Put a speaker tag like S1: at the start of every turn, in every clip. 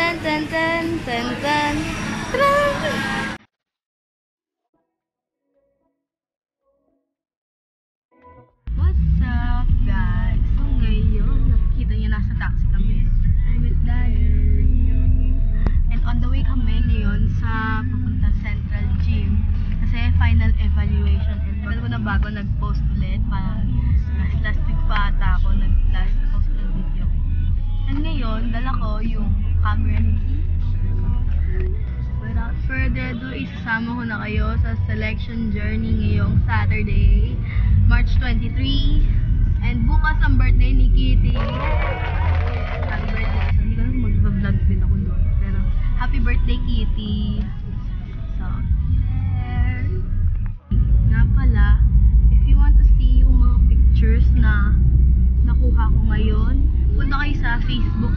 S1: Tan tan tan tan tan. Tran! What's up, guys? So ngayon, nakikita niyo nasa taxi kami. I'm with Daddy. And on the way kami ngayon sa papunta Central Gym. Kasi final evaluation. And tagal ko na bago nag-post ulit. Parang last week pa ata ako nag-last post ng video. And ngayon, dala ko yung camera ni Kiki. Without further ado, isasama ko na kayo sa selection journey ngayong Saturday, March 23. And bukas ang birthday ni Kitty. Happy birthday. So, hindi ko na mag-vlog din ako doon. Pero, happy birthday, Kitty. So, yeah. Nga pala, if you want to see yung mga pictures na nakuha ko ngayon, punta kayo sa Facebook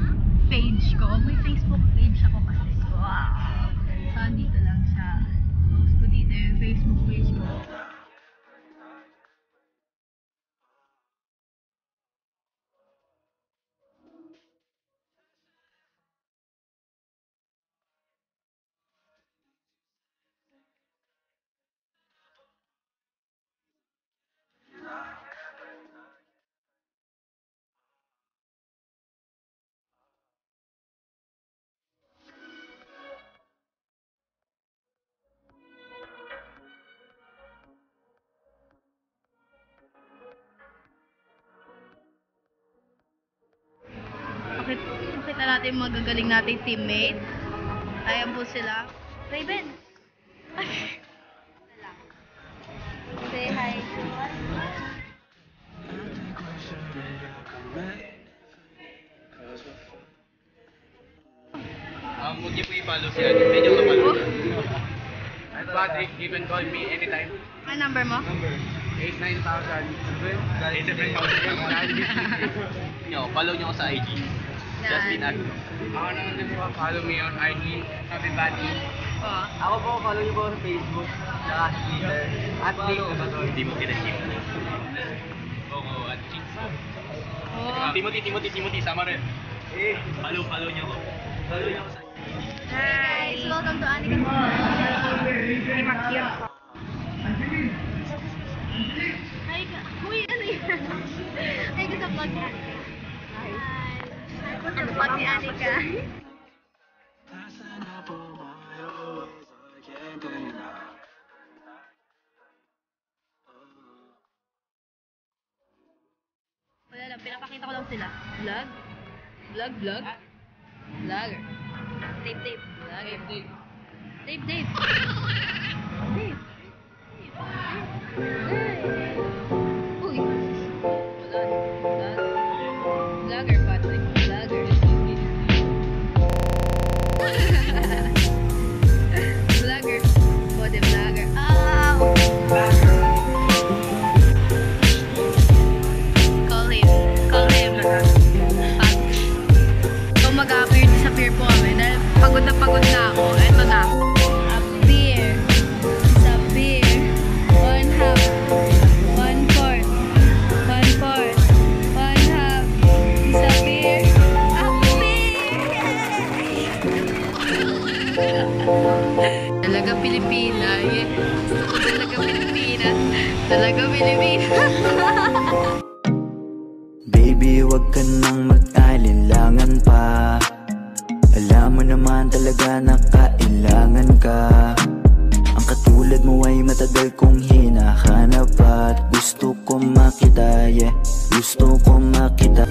S1: page ko. May Facebook page ako kasi. Wow! So, dito lang siya. Post ko dito yung Facebook page ko. Pakita natin yung magagaling nating teammate. Ayan po sila. Raven! Say hi.
S2: Huwag niyo po i-follow siya. Hindi niyo ka-follow. I'm Patrick. You can call me anytime.
S1: Ano number mo?
S2: Number 89,000. Yo, follow niyo ako sa IG. Justin Agno. Ako naman din po, follow me on IG. Happy Buddy. Ako po, follow niyo po sa Facebook. Saka Twitter. At Nick Nabator. Timothy na Chip. Boko at Chicks. Timothy, sama rin. Follow niyo ako. Follow niyo ako sa IG.
S1: Hi! Welcome to Anika Vlog. Hi, Makyo. Hi ka. Uy, ano yan? Hi ka sa vlog ni Anika. Hi. Sa vlog ni Anika. Wala lang, pinapakita ko lang sila. Vlog? Vlogger. Dave. Vlogger. Dave. Uy. Wala. Vlogger, Patrick. Vlogger. Vlogger. Body vlogger. Call him. So mag-appear, disappear po kami. Dahil pagod na ako. Eto na. Appear. Disappear. 1/2. 1/4. 1/4. 1/2. Disappear. Talaga Pilipina. Talaga Pilipina. Talaga Pilipina.
S3: Baby, wag ka nang mag-alinlangan pa. Alam mo naman talaga na kailangan ka. Ang katulad mo ay matagal kong hinahanap at gusto ko makita, yeah. Gusto ko makita.